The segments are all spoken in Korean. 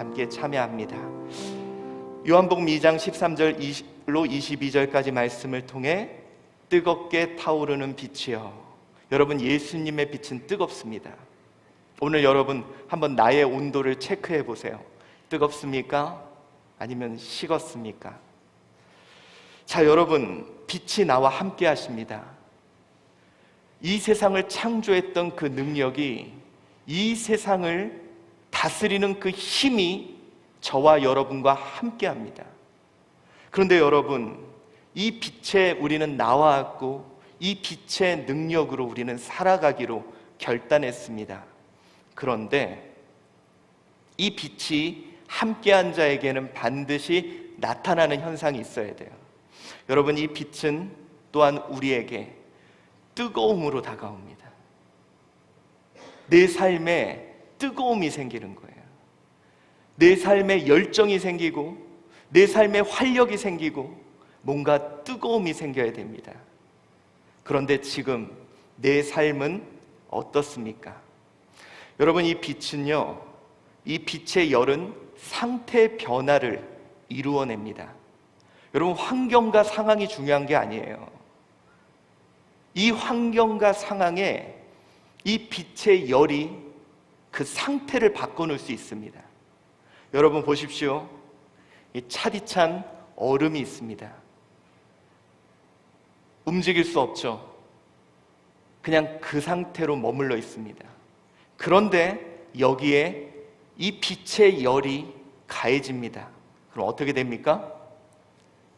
함께 참여합니다. 요한복음 2장 13절로 22절까지 말씀을 통해 뜨겁게 타오르는 빛이요, 여러분, 예수님의 빛은 뜨겁습니다. 오늘 여러분 한번 나의 온도를 체크해 보세요. 뜨겁습니까? 아니면 식었습니까? 자, 여러분, 빛이 나와 함께 하십니다. 이 세상을 창조했던 그 능력이, 이 세상을 다스리는 그 힘이 저와 여러분과 함께 합니다. 그런데 여러분, 이 빛에 우리는 나와왔고 이 빛의 능력으로 우리는 살아가기로 결단했습니다. 그런데 이 빛이 함께한 자에게는 반드시 나타나는 현상이 있어야 돼요. 여러분, 이 빛은 또한 우리에게 뜨거움으로 다가옵니다. 내 삶에 뜨거움이 생기는 거예요. 내 삶에 열정이 생기고 내 삶에 활력이 생기고 뭔가 뜨거움이 생겨야 됩니다. 그런데 지금 내 삶은 어떻습니까? 여러분, 이 빛은요, 이 빛의 열은 상태 변화를 이루어냅니다. 여러분, 환경과 상황이 중요한 게 아니에요. 이 환경과 상황에 이 빛의 열이 그 상태를 바꿔놓을 수 있습니다. 여러분 보십시오. 이 차디찬 얼음이 있습니다. 움직일 수 없죠. 그냥 그 상태로 머물러 있습니다. 그런데 여기에 이 빛의 열이 가해집니다. 그럼 어떻게 됩니까?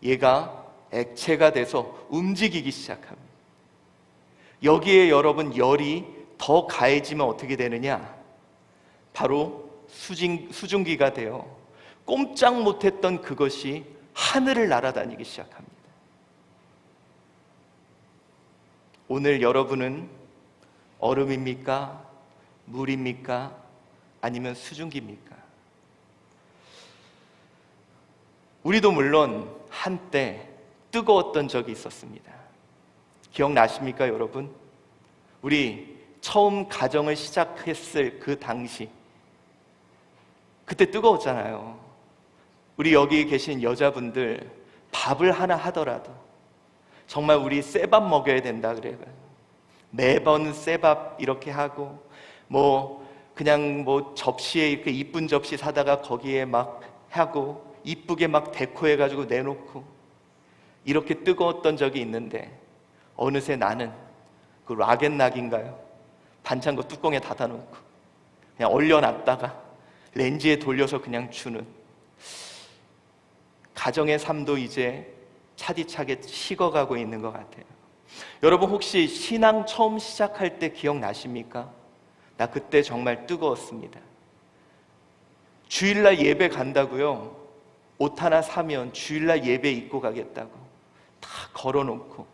얘가 액체가 돼서 움직이기 시작합니다. 여기에 여러분 열이 더 가해지면 어떻게 되느냐? 바로 수증기가 되어 꼼짝 못했던 그것이 하늘을 날아다니기 시작합니다. 오늘 여러분은 얼음입니까? 물입니까? 아니면 수증기입니까? 우리도 물론 한때 뜨거웠던 적이 있었습니다. 기억나십니까, 여러분? 우리 처음 가정을 시작했을 그 당시, 그때 뜨거웠잖아요. 우리 여기 계신 여자분들 밥을 하나 하더라도 정말 우리 쇠밥 먹여야 된다 그래요. 매번 쇠밥 이렇게 하고, 그냥 접시에 이렇게 이쁜 접시 사다가 거기에 막 하고 이쁘게 막 데코해가지고 내놓고, 이렇게 뜨거웠던 적이 있는데 어느새 나는 그 락앤락인가요? 반찬 뚜껑에 닫아놓고 그냥 얼려놨다가 렌지에 돌려서 그냥 주는 가정의 삶도 이제 차디차게 식어가고 있는 것 같아요. 여러분, 혹시 신앙 처음 시작할 때 기억나십니까? 나 그때 정말 뜨거웠습니다. 주일날 예배 간다고요, 옷 하나 사면 주일날 예배 입고 가겠다고 다 걸어놓고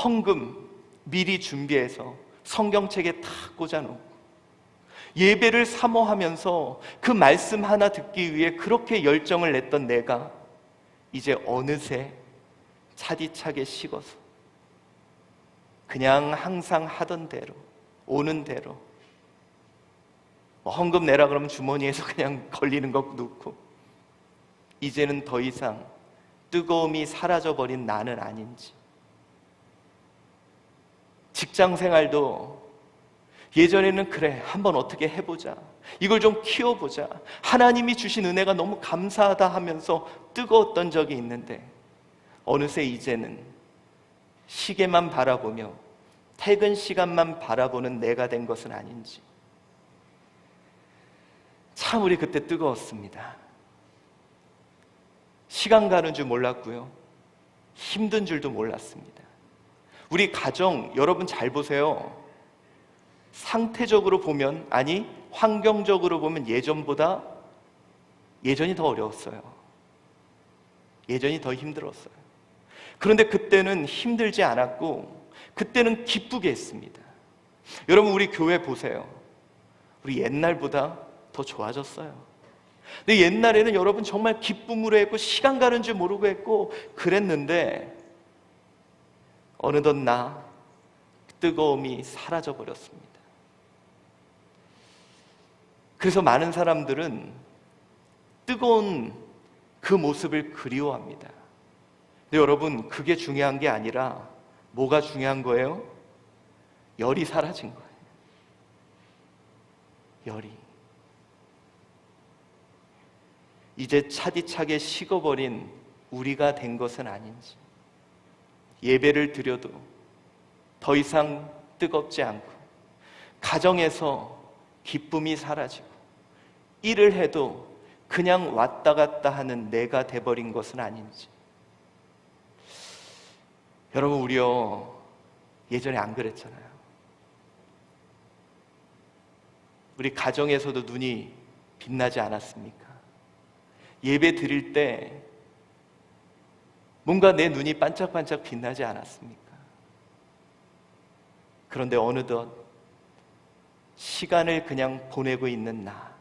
헌금 미리 준비해서 성경책에 다 꽂아놓고 예배를 사모하면서 그 말씀 하나 듣기 위해 그렇게 열정을 냈던 내가 이제 어느새 차디차게 식어서 그냥 항상 하던 대로, 오는 대로, 헌금 내라 그러면 주머니에서 그냥 걸리는 거 넣고, 이제는 더 이상 뜨거움이 사라져버린 나는 아닌지. 직장 생활도 예전에는 그래, 한번 어떻게 해보자, 이걸 좀 키워보자, 하나님이 주신 은혜가 너무 감사하다 하면서 뜨거웠던 적이 있는데 어느새 이제는 시계만 바라보며 퇴근 시간만 바라보는 내가 된 것은 아닌지. 참 우리 그때 뜨거웠습니다. 시간 가는 줄 몰랐고요, 힘든 줄도 몰랐습니다. 우리 가정 여러분 잘 보세요. 상태적으로 보면, 아니 환경적으로 보면 예전이 더 어려웠어요. 예전이 더 힘들었어요. 그런데 그때는 힘들지 않았고 그때는 기쁘게 했습니다. 여러분, 우리 교회 보세요. 우리 옛날보다 더 좋아졌어요. 근데 옛날에는 여러분 정말 기쁨으로 했고 시간 가는 줄 모르고 했고 그랬는데 어느덧 나 뜨거움이 사라져 버렸습니다. 그래서 많은 사람들은 뜨거운 그 모습을 그리워합니다. 근데 여러분, 그게 중요한 게 아니라 뭐가 중요한 거예요? 열이 사라진 거예요. 열이. 이제 차디차게 식어버린 우리가 된 것은 아닌지, 예배를 드려도 더 이상 뜨겁지 않고, 가정에서 기쁨이 사라지고, 일을 해도 그냥 왔다 갔다 하는 내가 돼버린 것은 아닌지. 여러분, 우리요 예전에 안 그랬잖아요. 우리 가정에서도 눈이 빛나지 않았습니까? 예배 드릴 때 뭔가 내 눈이 반짝반짝 빛나지 않았습니까? 그런데 어느덧 시간을 그냥 보내고 있는 나,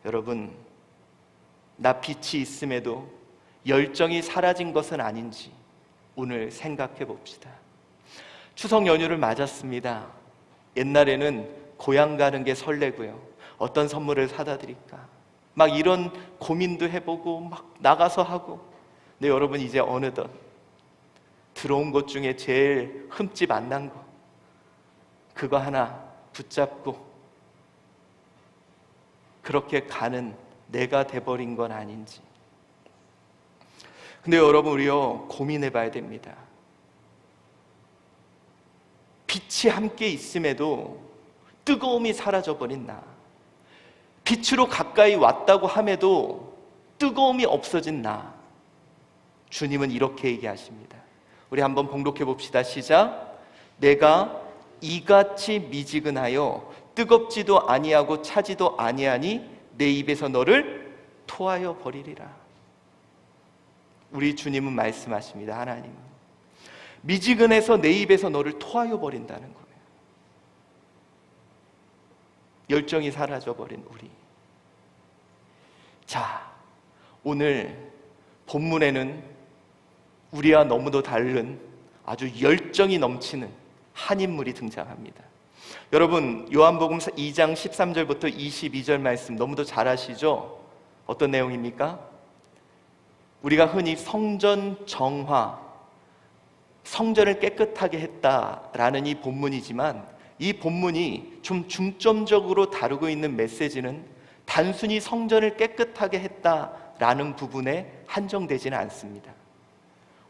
여러분, 나 빛이 있음에도 열정이 사라진 것은 아닌지 오늘 생각해 봅시다. 추석 연휴를 맞았습니다. 옛날에는 고향 가는 게 설레고요, 어떤 선물을 사다 드릴까 막 이런 고민도 해보고 막 나가서 하고. 근데 여러분, 이제 어느덧 들어온 것 중에 제일 흠집 안 난 거, 그거 하나 붙잡고 그렇게 가는 내가 돼버린 건 아닌지. 근데 여러분, 우리요 고민해 봐야 됩니다. 빛이 함께 있음에도 뜨거움이 사라져버린 나, 빛으로 가까이 왔다고 함에도 뜨거움이 없어진 나, 주님은 이렇게 얘기하십니다. 우리 한번 봉독해 봅시다. 시작. 내가 이같이 미지근하여 뜨겁지도 아니하고 차지도 아니하니 내 입에서 너를 토하여 버리리라. 우리 주님은 말씀하십니다. 하나님은 미지근해서 내 입에서 너를 토하여 버린다는 거예요. 열정이 사라져버린 우리. 자, 오늘 본문에는 우리와 너무도 다른 아주 열정이 넘치는 한 인물이 등장합니다. 여러분, 요한복음 2장 13절부터 22절 말씀 너무도 잘 아시죠? 어떤 내용입니까? 우리가 흔히 성전 정화, 성전을 깨끗하게 했다라는 이 본문이지만, 이 본문이 좀 중점적으로 다루고 있는 메시지는 단순히 성전을 깨끗하게 했다라는 부분에 한정되지는 않습니다.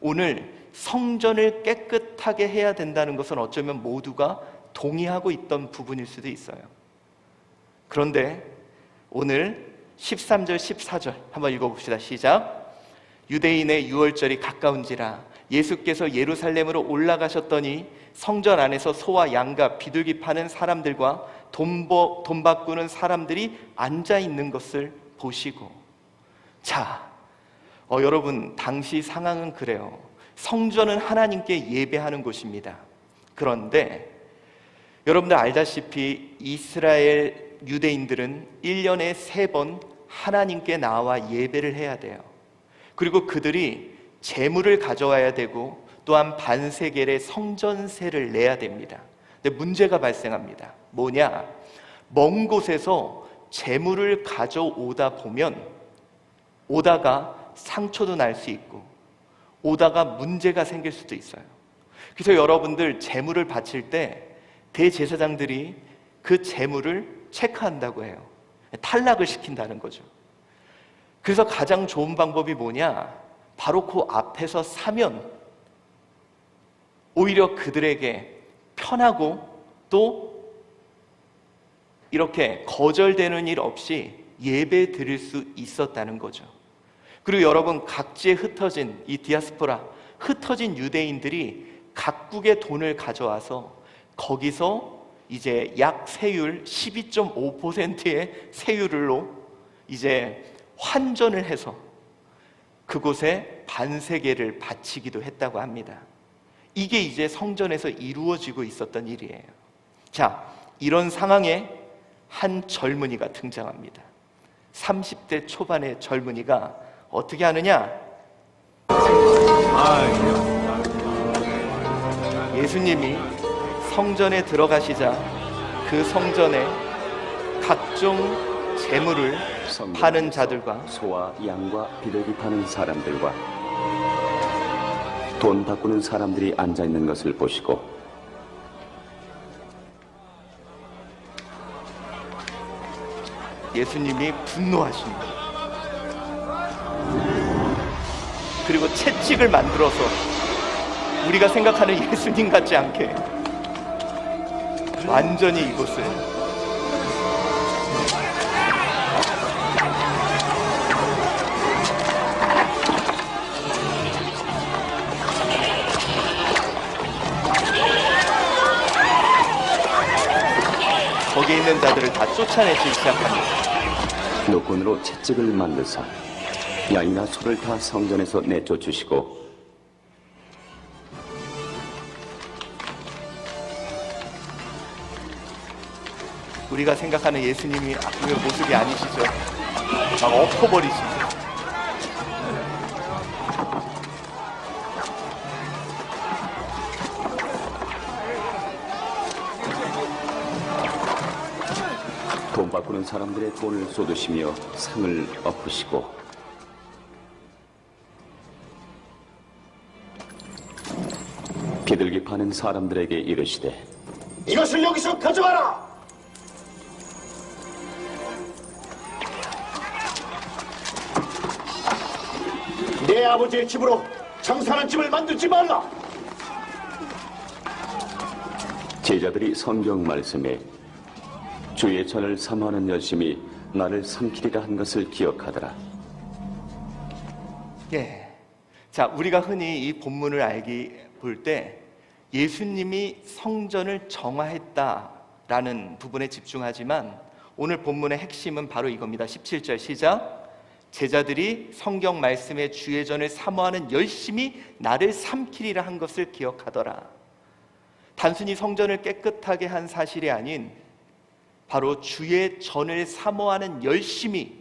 오늘 성전을 깨끗하게 해야 된다는 것은 어쩌면 모두가 동의하고 있던 부분일 수도 있어요. 그런데 오늘 13절 14절 한번 읽어봅시다. 시작. 유대인의 유월절이 가까운지라 예수께서 예루살렘으로 올라가셨더니 성전 안에서 소와 양과 비둘기 파는 사람들과 돈 바꾸는 사람들이 앉아 있는 것을 보시고. 자, 여러분, 당시 상황은 그래요. 성전은 하나님께 예배하는 곳입니다. 그런데 여러분들 알다시피 이스라엘 유대인들은 1년에 3번 하나님께 나와 예배를 해야 돼요. 그리고 그들이 제물을 가져와야 되고 또한 반세겔의 성전세를 내야 됩니다. 근데 문제가 발생합니다. 뭐냐? 먼 곳에서 제물을 가져오다 보면 오다가 상처도 날 수 있고 오다가 문제가 생길 수도 있어요. 그래서 여러분들 제물을 바칠 때 대제사장들이 그 제물을 체크한다고 해요. 탈락을 시킨다는 거죠. 그래서 가장 좋은 방법이 뭐냐? 바로 그 앞에서 사면 오히려 그들에게 편하고 또 이렇게 거절되는 일 없이 예배 드릴 수 있었다는 거죠. 그리고 여러분, 각지에 흩어진 이 디아스포라, 흩어진 유대인들이 각국의 돈을 가져와서 거기서 이제 약 세율 12.5%의 세율로 이제 환전을 해서 그곳에 반세겔을 바치기도 했다고 합니다. 이게 이제 성전에서 이루어지고 있었던 일이에요. 자, 이런 상황에 한 젊은이가 등장합니다. 30대 초반의 젊은이가 어떻게 하느냐? 예수님이 성전에 들어가시자 그 성전에 각종 재물을 파는 자들과 소와 양과 비둘기 파는 사람들과 돈 바꾸는 사람들이 앉아 있는 것을 보시고 예수님이 분노하십니다. 그리고 채찍을 만들어서 우리가 생각하는 예수님 같지 않게 완전히 이곳을 거기에 있는 자들을 다 쫓아내기 시작합니다. 노끈으로 채찍을 만드사 양이나 소를 다 성전에서 내쫓으시고 우리가 생각하는 예수님이 그 모습이 아니시죠. 막 엎어버리십니다. 돈 바꾸는 사람들의 돈을 쏟으시며 상을 엎으시고 비둘기 파는 사람들에게 이르시되 이것을 여기서 가져가라. 내 아버지의 집으로 장사하는 집을 만들지 말라. 제자들이 성경 말씀에 주의 전을 사모하는 열심이 나를 삼키리라 한 것을 기억하더라. 예. 자, 우리가 흔히 이 본문을 볼 때 예수님이 성전을 정화했다라는 부분에 집중하지만 오늘 본문의 핵심은 바로 이겁니다. 17절 시작. 제자들이 성경 말씀에 주의 전을 사모하는 열심이 나를 삼키리라 한 것을 기억하더라. 단순히 성전을 깨끗하게 한 사실이 아닌 바로 주의 전을 사모하는 열심이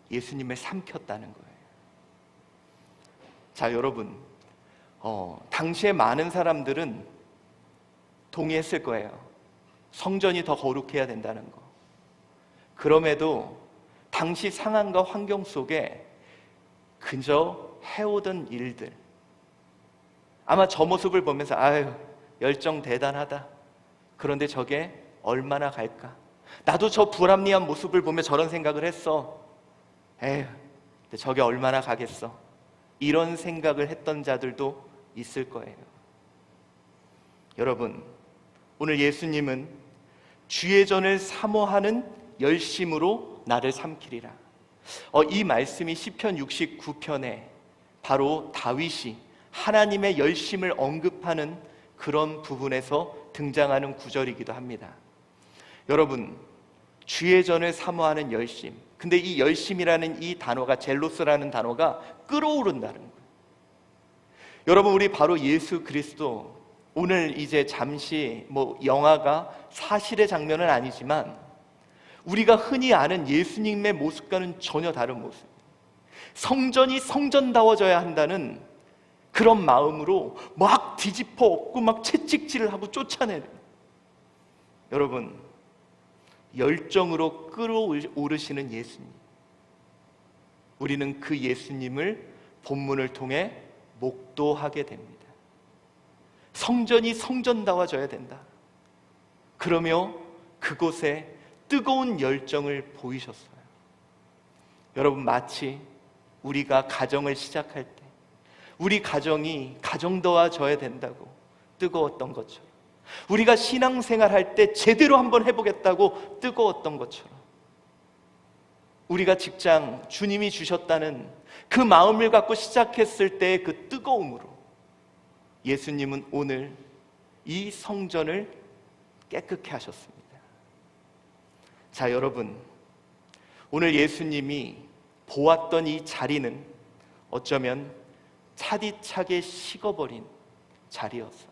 예수님을 삼켰다는 거예요. 자, 여러분, 당시에 많은 사람들은 동의했을 거예요. 성전이 더 거룩해야 된다는 거. 그럼에도 당시 상황과 환경 속에 그저 해오던 일들, 아마 저 모습을 보면서 아유, 열정 대단하다. 그런데 저게 얼마나 갈까? 나도 저 불합리한 모습을 보며 저런 생각을 했어. 에휴, 근데 저게 얼마나 가겠어? 이런 생각을 했던 자들도 있을 거예요. 여러분, 오늘 예수님은 주의 전을 사모하는 열심으로 나를 삼키리라. 이 말씀이 시편 69편에 바로 다윗이 하나님의 열심을 언급하는 그런 부분에서 등장하는 구절이기도 합니다. 여러분, 주의 전을 사모하는 열심. 근데 이 열심이라는 이 단어가, 젤로스라는 단어가 끌어오른다는 거예요. 여러분, 우리 바로 예수 그리스도, 오늘 이제 잠시 영화가 사실의 장면은 아니지만 우리가 흔히 아는 예수님의 모습과는 전혀 다른 모습. 성전이 성전다워져야 한다는 그런 마음으로 막 뒤집어 엎고 막 채찍질을 하고 쫓아내는, 여러분, 열정으로 끌어오르시는 예수님. 우리는 그 예수님을 본문을 통해 목도하게 됩니다. 성전이 성전다워져야 된다. 그러며 그곳에 뜨거운 열정을 보이셨어요. 여러분, 마치 우리가 가정을 시작할 때 우리 가정이 가정도와져야 된다고 뜨거웠던 것처럼, 우리가 신앙생활 할 때 제대로 한번 해보겠다고 뜨거웠던 것처럼, 우리가 직장 주님이 주셨다는 그 마음을 갖고 시작했을 때의 그 뜨거움으로 예수님은 오늘 이 성전을 깨끗게 하셨습니다. 자, 여러분, 오늘 예수님이 보았던 이 자리는 어쩌면 차디차게 식어버린 자리였어요.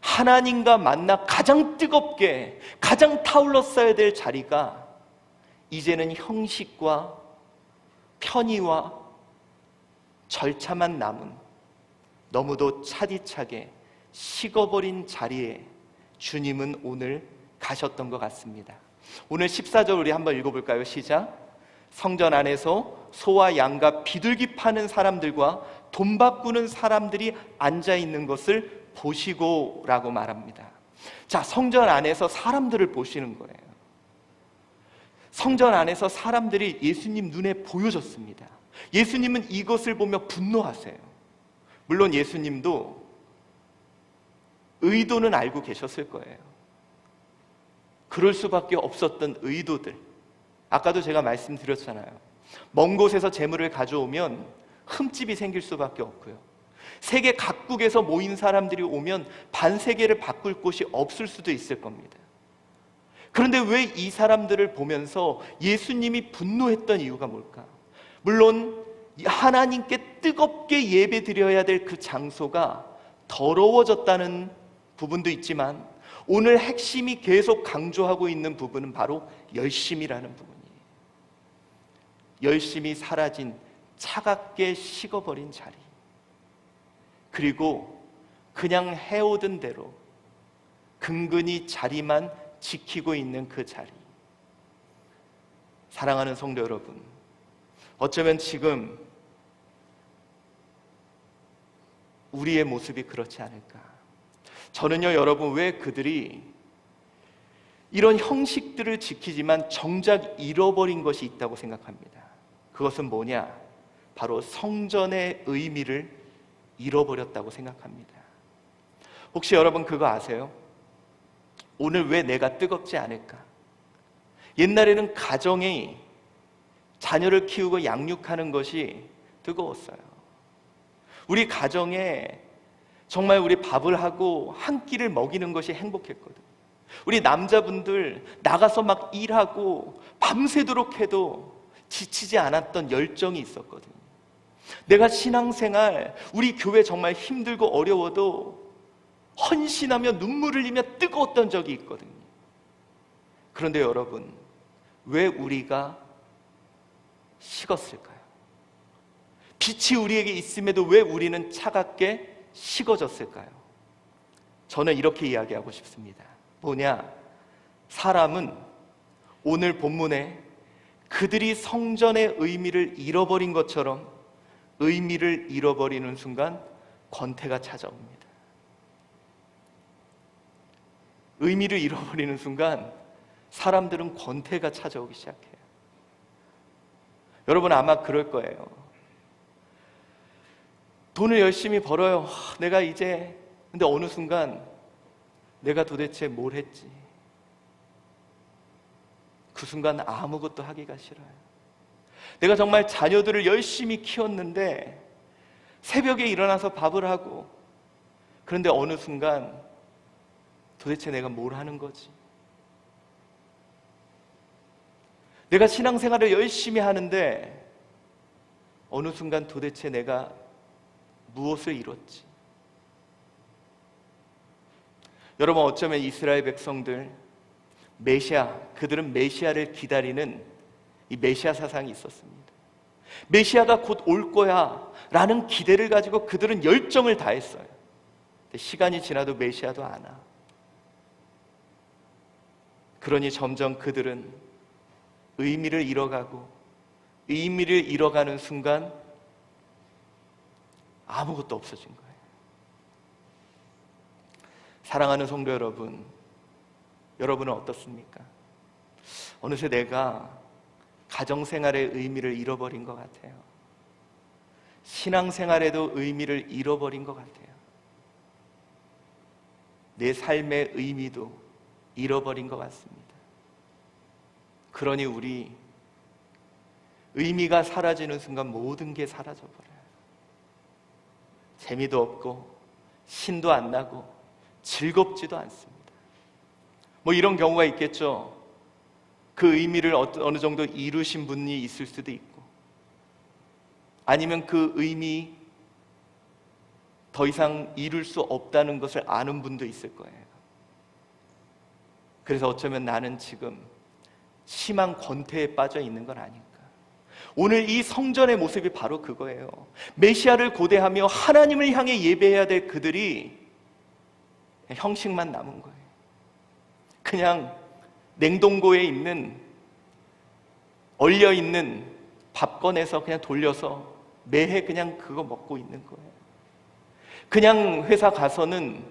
하나님과 만나 가장 뜨겁게, 가장 타올랐어야 될 자리가 이제는 형식과 편의와 절차만 남은 너무도 차디차게 식어버린 자리에 주님은 오늘 가셨던 것 같습니다. 오늘 14절 우리 한번 읽어볼까요? 시작. 성전 안에서 소와 양과 비둘기 파는 사람들과 돈 바꾸는 사람들이 앉아 있는 것을 보시고 라고 말합니다. 자, 성전 안에서 사람들을 보시는 거예요. 성전 안에서 사람들이 예수님 눈에 보여졌습니다. 예수님은 이것을 보며 분노하세요. 물론 예수님도 의도는 알고 계셨을 거예요. 그럴 수밖에 없었던 의도들, 아까도 제가 말씀드렸잖아요. 먼 곳에서 재물을 가져오면 흠집이 생길 수밖에 없고요, 세계 각국에서 모인 사람들이 오면 반세계를 바꿀 곳이 없을 수도 있을 겁니다. 그런데 왜 이 사람들을 보면서 예수님이 분노했던 이유가 뭘까? 물론 하나님께 뜨겁게 예배드려야 될 그 장소가 더러워졌다는 부분도 있지만, 오늘 핵심이 계속 강조하고 있는 부분은 바로 열심이라는 부분이에요. 열심이 사라진, 차갑게 식어버린 자리, 그리고 그냥 해오던 대로 근근히 자리만 지키고 있는 그 자리. 사랑하는 성도 여러분, 어쩌면 지금 우리의 모습이 그렇지 않을까. 저는요, 여러분, 왜 그들이 이런 형식들을 지키지만 정작 잃어버린 것이 있다고 생각합니다. 그것은 뭐냐? 바로 성전의 의미를 잃어버렸다고 생각합니다. 혹시 여러분 그거 아세요? 오늘 왜 내가 뜨겁지 않을까? 옛날에는 가정이 자녀를 키우고 양육하는 것이 뜨거웠어요. 우리 가정에 정말 우리 밥을 하고 한 끼를 먹이는 것이 행복했거든. 우리 남자분들 나가서 막 일하고 밤새도록 해도 지치지 않았던 열정이 있었거든요. 내가 신앙생활, 우리 교회 정말 힘들고 어려워도 헌신하며 눈물을 흘리며 뜨거웠던 적이 있거든요. 그런데 여러분, 왜 우리가 식었을까요? 빛이 우리에게 있음에도 왜 우리는 차갑게 식어졌을까요? 저는 이렇게 이야기하고 싶습니다. 뭐냐? 사람은 오늘 본문에 그들이 성전의 의미를 잃어버린 것처럼 의미를 잃어버리는 순간 권태가 찾아옵니다. 의미를 잃어버리는 순간 사람들은 권태가 찾아오기 시작해요. 여러분 아마 그럴 거예요. 돈을 열심히 벌어요. 내가 이제, 근데 어느 순간 내가 도대체 뭘 했지? 그 순간 아무것도 하기가 싫어요. 내가 정말 자녀들을 열심히 키웠는데 새벽에 일어나서 밥을 하고, 그런데 어느 순간 도대체 내가 뭘 하는 거지? 내가 신앙생활을 열심히 하는데 어느 순간 도대체 내가 무엇을 이뤘지? 여러분, 어쩌면 이스라엘 백성들, 메시아, 그들은 메시아를 기다리는 이 메시아 사상이 있었습니다. 메시아가 곧 올 거야 라는 기대를 가지고 그들은 열정을 다했어요. 근데 시간이 지나도 메시아도 안 와. 그러니 점점 그들은 의미를 잃어가고, 의미를 잃어가는 순간 아무것도 없어진 거예요. 사랑하는 성도 여러분, 여러분은 어떻습니까? 어느새 내가 가정생활의 의미를 잃어버린 것 같아요. 신앙생활에도 의미를 잃어버린 것 같아요. 내 삶의 의미도 잃어버린 것 같습니다. 그러니 우리 의미가 사라지는 순간 모든 게 사라져버려요. 재미도 없고 신도 안 나고 즐겁지도 않습니다. 뭐 이런 경우가 있겠죠. 그 의미를 어느 정도 이루신 분이 있을 수도 있고, 아니면 그 의미 더 이상 이룰 수 없다는 것을 아는 분도 있을 거예요. 그래서 어쩌면 나는 지금 심한 권태에 빠져 있는 건 아닐까. 오늘 이 성전의 모습이 바로 그거예요. 메시아를 고대하며 하나님을 향해 예배해야 될 그들이 형식만 남은 거예요. 그냥 냉동고에 있는 얼려 있는 밥 꺼내서 그냥 돌려서 매해 그냥 그거 먹고 있는 거예요. 그냥 회사 가서는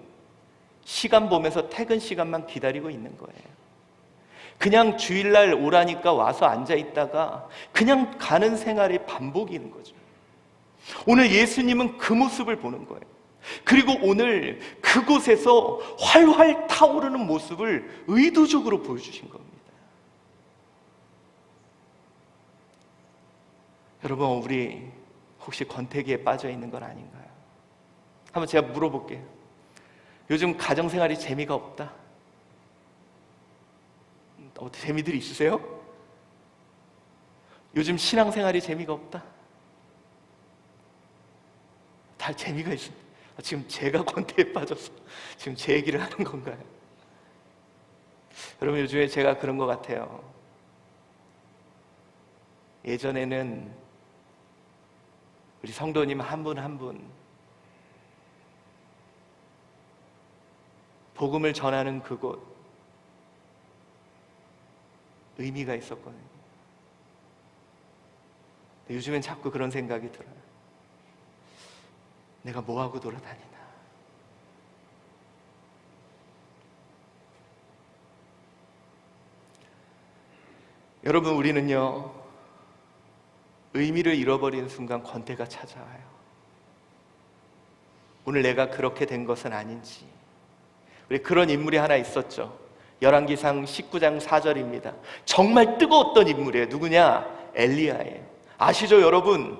시간 보면서 퇴근 시간만 기다리고 있는 거예요. 그냥 주일날 오라니까 와서 앉아 있다가 그냥 가는 생활의 반복인 거죠. 오늘 예수님은 그 모습을 보는 거예요. 그리고 오늘 그곳에서 활활 타오르는 모습을 의도적으로 보여주신 겁니다. 여러분, 우리 혹시 권태기에 빠져 있는 건 아닌가요? 한번 제가 물어볼게요. 요즘 가정생활이 재미가 없다? 어떻게 재미들이 있으세요? 요즘 신앙생활이 재미가 없다? 다 재미가 있습니다. 지금 제가 권태에 빠져서 지금 제 얘기를 하는 건가요? 여러분, 요즘에 제가 그런 것 같아요. 예전에는 우리 성도님 한 분 한 분 복음을 전하는 그곳 의미가 있었거든요. 요즘엔 자꾸 그런 생각이 들어요. 내가 뭐하고 돌아다니나. 여러분, 우리는요, 의미를 잃어버리는 순간 권태가 찾아와요. 오늘 내가 그렇게 된 것은 아닌지. 우리 그런 인물이 하나 있었죠. 열왕기상 19장 4절입니다. 정말 뜨거웠던 인물이에요. 누구냐? 엘리야예요. 아시죠, 여러분?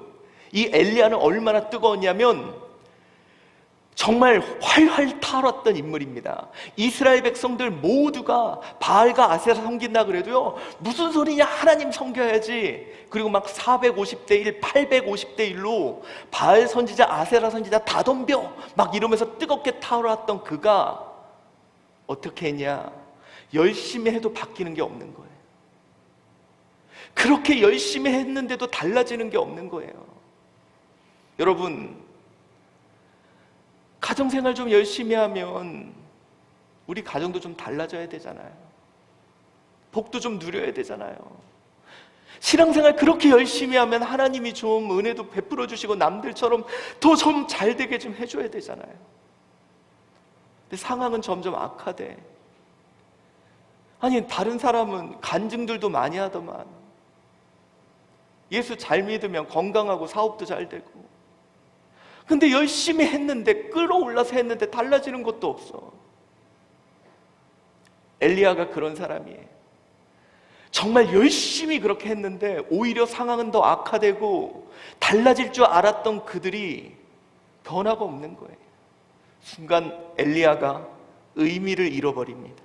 이 엘리야는 얼마나 뜨거웠냐면 정말 활활 타올랐던 인물입니다. 이스라엘 백성들 모두가 바알과 아세라 섬긴다 그래도요, 무슨 소리냐, 하나님 섬겨야지. 그리고 막 450대 1, 850대 1로 바알 선지자, 아세라 선지자 다 덤벼 막 이러면서 뜨겁게 타올랐던 그가 어떻게 했냐? 열심히 해도 바뀌는 게 없는 거예요. 그렇게 열심히 했는데도 달라지는 게 없는 거예요. 여러분, 가정생활 좀 열심히 하면 우리 가정도 좀 달라져야 되잖아요. 복도 좀 누려야 되잖아요. 신앙생활 그렇게 열심히 하면 하나님이 좀 은혜도 베풀어 주시고 남들처럼 더 좀 잘 되게 좀 해줘야 되잖아요. 근데 상황은 점점 악화돼. 아니, 다른 사람은 간증들도 많이 하더만 예수 잘 믿으면 건강하고 사업도 잘 되고, 근데 열심히 했는데, 끌어올라서 했는데 달라지는 것도 없어. 엘리야가 그런 사람이에요. 정말 열심히 그렇게 했는데 오히려 상황은 더 악화되고 달라질 줄 알았던 그들이 변화가 없는 거예요. 순간 엘리야가 의미를 잃어버립니다.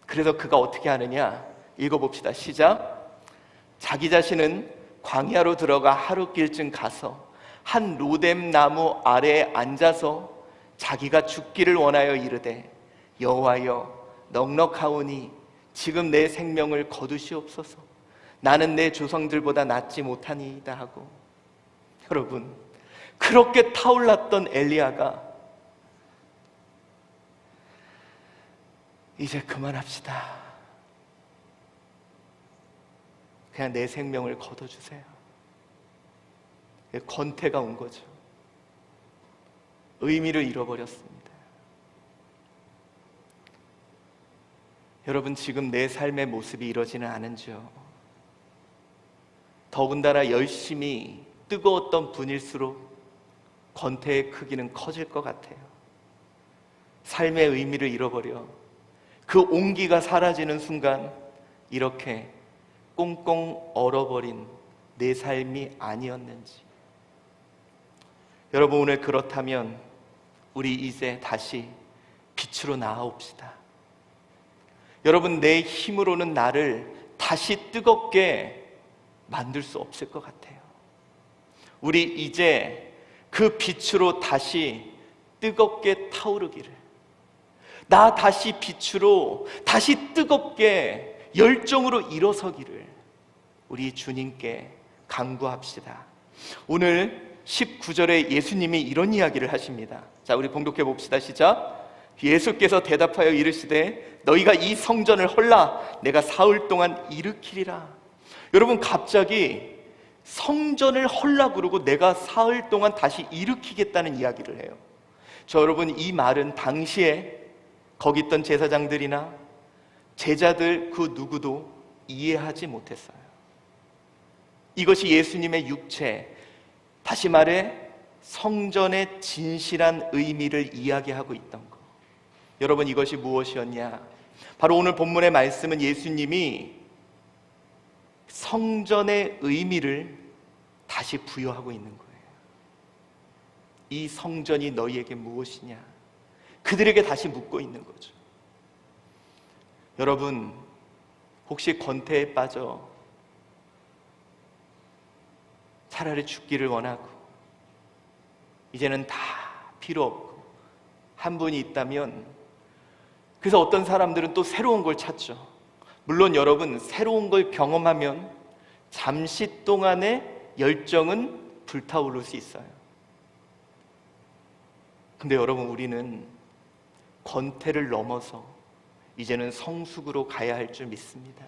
그래서 그가 어떻게 하느냐? 읽어봅시다. 시작. 자기 자신은 광야로 들어가 하루길쯤 가서 한 로뎀 나무 아래에 앉아서 자기가 죽기를 원하여 이르되, 여호와여, 넉넉하오니 지금 내 생명을 거두시옵소서. 나는 내 조상들보다 낫지 못하니이다 하고. 여러분, 그렇게 타올랐던 엘리야가 이제 그만합시다. 그냥 내 생명을 거둬주세요. 권태가 온 거죠. 의미를 잃어버렸습니다. 여러분, 지금 내 삶의 모습이 이러지는 않은지요? 더군다나 열심히 뜨거웠던 분일수록 권태의 크기는 커질 것 같아요. 삶의 의미를 잃어버려 그 온기가 사라지는 순간 이렇게 꽁꽁 얼어버린 내 삶이 아니었는지. 여러분, 오늘 그렇다면 우리 이제 다시 빛으로 나아옵시다. 여러분, 내 힘으로는 나를 다시 뜨겁게 만들 수 없을 것 같아요. 우리 이제 그 빛으로 다시 뜨겁게 타오르기를, 나 다시 빛으로 다시 뜨겁게 열정으로 일어서기를 우리 주님께 간구합시다. 오늘 19절에 예수님이 이런 이야기를 하십니다. 자, 우리 봉독해 봅시다. 시작. 예수께서 대답하여 이르시되 너희가 이 성전을 헐라 내가 사흘 동안 일으키리라. 여러분, 갑자기 성전을 헐라 그러고 내가 사흘 동안 다시 일으키겠다는 이야기를 해요. 여러분, 이 말은 당시에 거기 있던 제사장들이나 제자들 그 누구도 이해하지 못했어요. 이것이 예수님의 육체, 다시 말해 성전의 진실한 의미를 이야기하고 있던 것. 여러분, 이것이 무엇이었냐? 바로 오늘 본문의 말씀은 예수님이 성전의 의미를 다시 부여하고 있는 거예요. 이 성전이 너희에게 무엇이냐? 그들에게 다시 묻고 있는 거죠. 여러분, 혹시 권태에 빠져 차라리 죽기를 원하고 이제는 다 필요 없고 한 분이 있다면, 그래서 어떤 사람들은 또 새로운 걸 찾죠. 물론 여러분, 새로운 걸 경험하면 잠시 동안의 열정은 불타오를 수 있어요. 근데 여러분, 우리는 권태를 넘어서 이제는 성숙으로 가야 할 줄 믿습니다.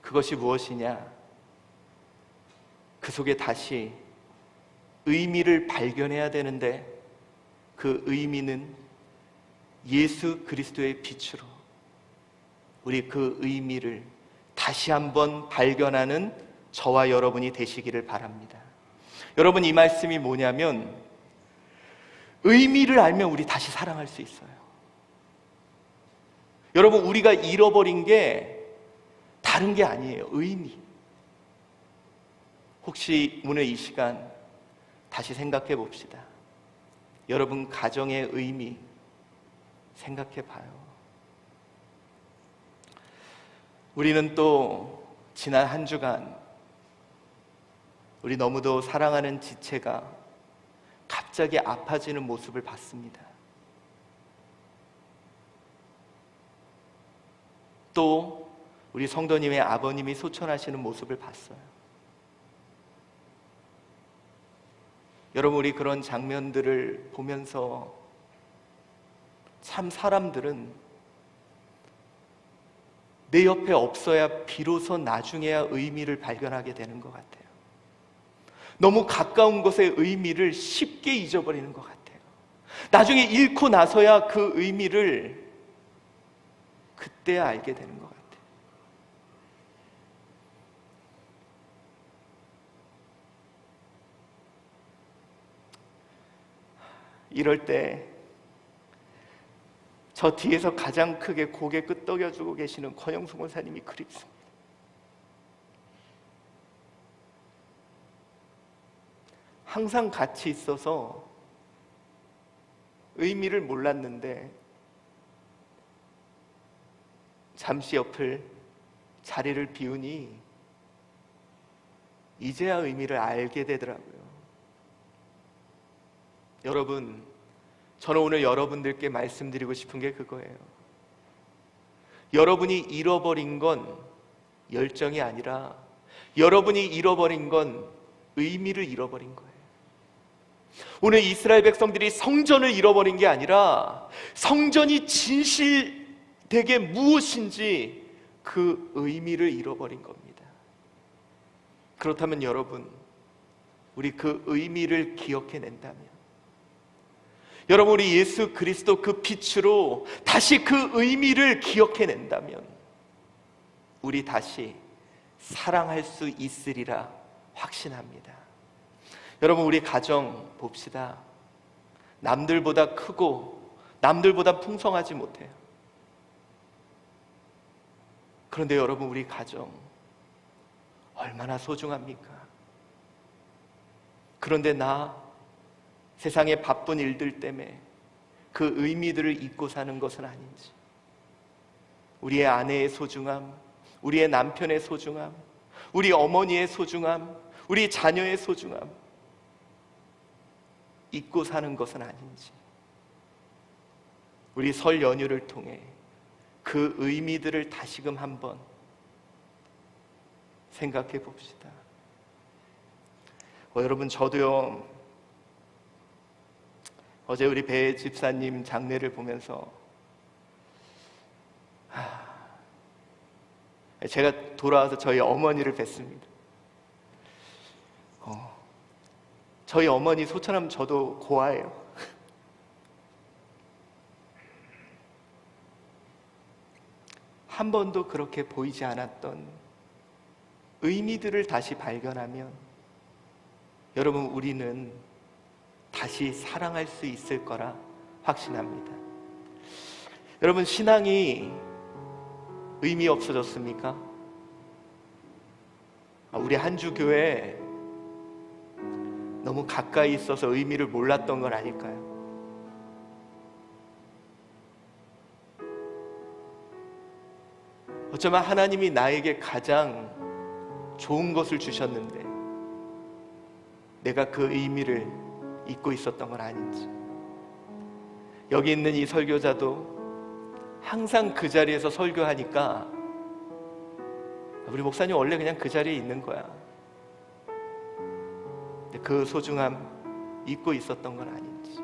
그것이 무엇이냐? 그 속에 다시 의미를 발견해야 되는데, 그 의미는 예수 그리스도의 빛으로 우리 그 의미를 다시 한번 발견하는 저와 여러분이 되시기를 바랍니다. 여러분, 이 말씀이 뭐냐면, 의미를 알면 우리 다시 사랑할 수 있어요. 여러분, 우리가 잃어버린 게 다른 게 아니에요. 의미. 혹시 오늘 이 시간 다시 생각해 봅시다. 여러분 가정의 의미 생각해 봐요. 우리는 또 지난 한 주간 우리 너무도 사랑하는 지체가 갑자기 아파지는 모습을 봤습니다. 또 우리 성도님의 아버님이 소천하시는 모습을 봤어요. 여러분, 우리 그런 장면들을 보면서 참 사람들은 내 옆에 없어야 비로소 나중에야 의미를 발견하게 되는 것 같아요. 너무 가까운 것의 의미를 쉽게 잊어버리는 것 같아요. 나중에 잃고 나서야 그 의미를 그때 알게 되는 것 같아요. 이럴 때 저 뒤에서 가장 크게 고개 끄덕여주고 계시는 권영수 권사님이 그립습니다. 항상 같이 있어서 의미를 몰랐는데 잠시 옆을 자리를 비우니 이제야 의미를 알게 되더라고요. 여러분, 저는 오늘 여러분들께 말씀드리고 싶은 게 그거예요. 여러분이 잃어버린 건 열정이 아니라 여러분이 잃어버린 건 의미를 잃어버린 거예요. 오늘 이스라엘 백성들이 성전을 잃어버린 게 아니라 성전이 진실되게 무엇인지 그 의미를 잃어버린 겁니다. 그렇다면 여러분, 우리 그 의미를 기억해낸다면, 여러분, 우리 예수 그리스도 그 빛으로 다시 그 의미를 기억해낸다면 우리 다시 사랑할 수 있으리라 확신합니다. 여러분, 우리 가정 봅시다. 남들보다 크고 남들보다 풍성하지 못해요. 그런데 여러분, 우리 가정 얼마나 소중합니까? 그런데 나 세상의 바쁜 일들 때문에 그 의미들을 잊고 사는 것은 아닌지, 우리의 아내의 소중함, 우리의 남편의 소중함, 우리 어머니의 소중함, 우리 자녀의 소중함 잊고 사는 것은 아닌지, 우리 설 연휴를 통해 그 의미들을 다시금 한번 생각해 봅시다. 여러분, 저도요, 어제 우리 배 집사님 장례를 보면서 제가 돌아와서 저희 어머니를 뵀습니다. 저희 어머니 소처럼 저도 고아예요. 한 번도 그렇게 보이지 않았던 의미들을 다시 발견하면 여러분, 우리는 다시 사랑할 수 있을 거라 확신합니다. 여러분, 신앙이 의미 없어졌습니까? 우리 한주교회 너무 가까이 있어서 의미를 몰랐던 건 아닐까요? 어쩌면 하나님이 나에게 가장 좋은 것을 주셨는데 내가 그 의미를 잊고 있었던 건 아닌지. 여기 있는 이 설교자도 항상 그 자리에서 설교하니까 우리 목사님 원래 그냥 그 자리에 있는 거야. 근데 그 소중함 잊고 있었던 건 아닌지.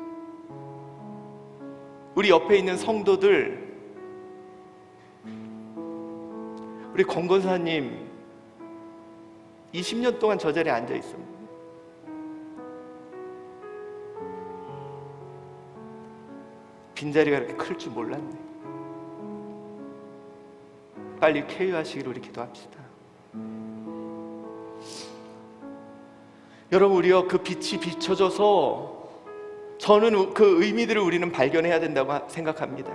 우리 옆에 있는 성도들, 우리 권건사님 20년 동안 저 자리에 앉아 있습니다. 빈자리가 이렇게 클 줄 몰랐네. 빨리 쾌유하시기를 우리 기도합시다. 여러분, 우리요, 그 빛이 비춰져서 저는 그 의미들을 우리는 발견해야 된다고 생각합니다.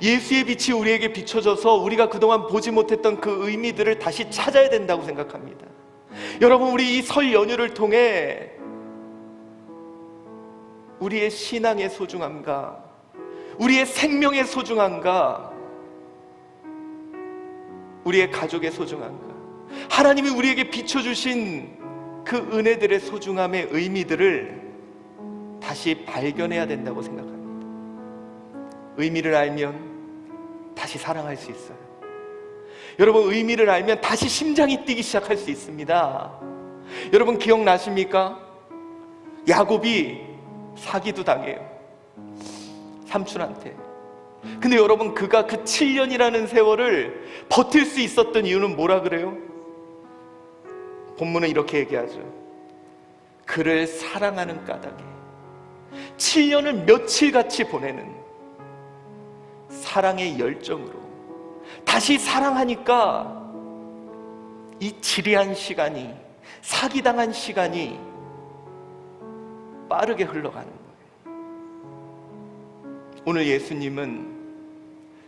예수의 빛이 우리에게 비춰져서 우리가 그동안 보지 못했던 그 의미들을 다시 찾아야 된다고 생각합니다. 여러분, 우리 이 설 연휴를 통해 우리의 신앙의 소중함과 우리의 생명의 소중함과 우리의 가족의 소중함과 하나님이 우리에게 비춰주신 그 은혜들의 소중함의 의미들을 다시 발견해야 된다고 생각합니다. 의미를 알면 다시 사랑할 수 있어요. 여러분, 의미를 알면 다시 심장이 뛰기 시작할 수 있습니다. 여러분, 기억나십니까? 야곱이 사기도 당해요, 삼촌한테. 근데 여러분, 그가 그 7년이라는 세월을 버틸 수 있었던 이유는 뭐라 그래요? 본문은 이렇게 얘기하죠. 그를 사랑하는 까닭에 7년을 며칠같이 보내는 사랑의 열정으로 다시 사랑하니까 이 지리한 시간이, 사기당한 시간이 빠르게 흘러가는 거예요. 오늘 예수님은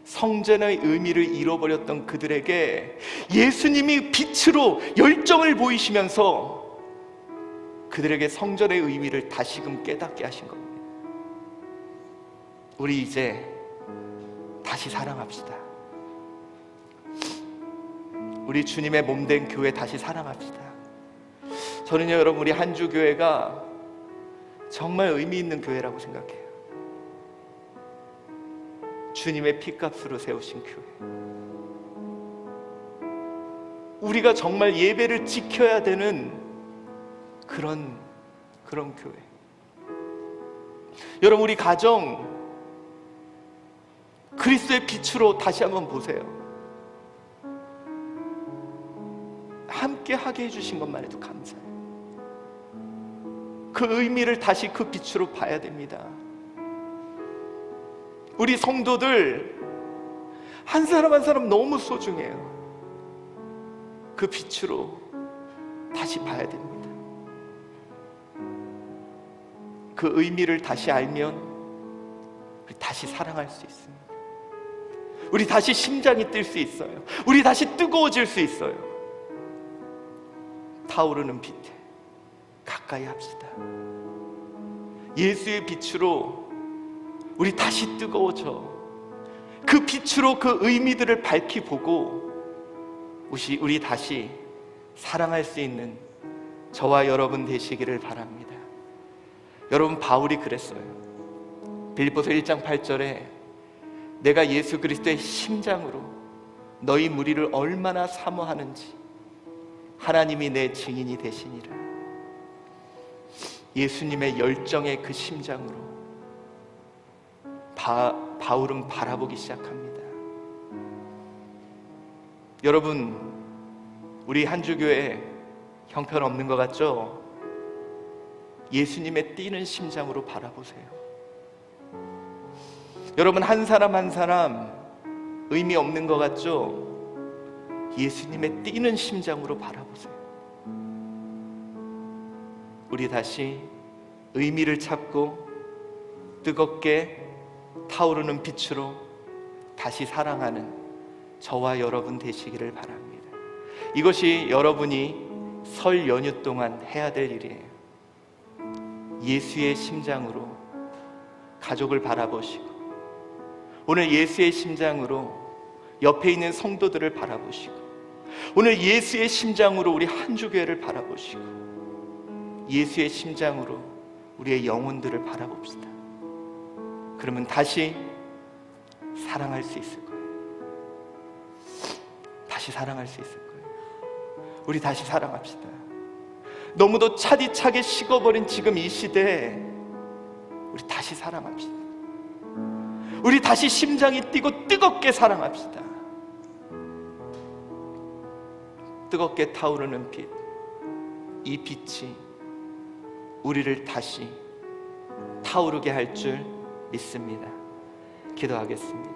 성전의 의미를 잃어버렸던 그들에게 예수님이 빛으로 열정을 보이시면서 그들에게 성전의 의미를 다시금 깨닫게 하신 겁니다. 우리 이제 다시 사랑합시다. 우리 주님의 몸된 교회 다시 사랑합시다. 저는요, 여러분, 우리 한주교회가 정말 의미 있는 교회라고 생각해요. 주님의 피값으로 세우신 교회. 우리가 정말 예배를 지켜야 되는 그런 교회. 여러분, 우리 가정 그리스도의 빛으로 다시 한번 보세요. 함께 하게 해주신 것만 해도 감사해요. 그 의미를 다시 그 빛으로 봐야 됩니다. 우리 성도들 한 사람 한 사람 너무 소중해요. 그 빛으로 다시 봐야 됩니다. 그 의미를 다시 알면 우리 다시 사랑할 수 있습니다. 우리 다시 심장이 뛸 수 있어요. 우리 다시 뜨거워질 수 있어요. 타오르는 빛에 가까이 합시다. 예수의 빛으로 우리 다시 뜨거워져 그 빛으로 그 의미들을 밝히 보고 우리 다시 사랑할 수 있는 저와 여러분 되시기를 바랍니다. 여러분, 바울이 그랬어요. 빌립보서 1장 8절에 내가 예수 그리스도의 심장으로 너희 무리를 얼마나 사모하는지 하나님이 내 증인이 되시니라. 예수님의 열정의 그 심장으로 바울은 바라보기 시작합니다. 여러분, 우리 한주교회 형편없는 것 같죠? 예수님의 뛰는 심장으로 바라보세요. 여러분, 한 사람 한 사람 의미 없는 것 같죠? 예수님의 뛰는 심장으로 바라보세요. 우리 다시 의미를 찾고 뜨겁게 타오르는 빛으로 다시 사랑하는 저와 여러분 되시기를 바랍니다. 이것이 여러분이 설 연휴 동안 해야 될 일이에요. 예수의 심장으로 가족을 바라보시고, 오늘 예수의 심장으로 옆에 있는 성도들을 바라보시고, 오늘 예수의 심장으로 우리 한주교회를 바라보시고, 예수의 심장으로 우리의 영혼들을 바라봅시다. 그러면 다시 사랑할 수 있을 거예요. 다시 사랑할 수 있을 거예요. 우리 다시 사랑합시다. 너무도 차디차게 식어버린 지금 이 시대에 우리 다시 사랑합시다. 우리 다시 심장이 뛰고 뜨겁게 사랑합시다. 뜨겁게 타오르는 빛, 이 빛이 우리를 다시 타오르게 할 줄 믿습니다. 기도하겠습니다.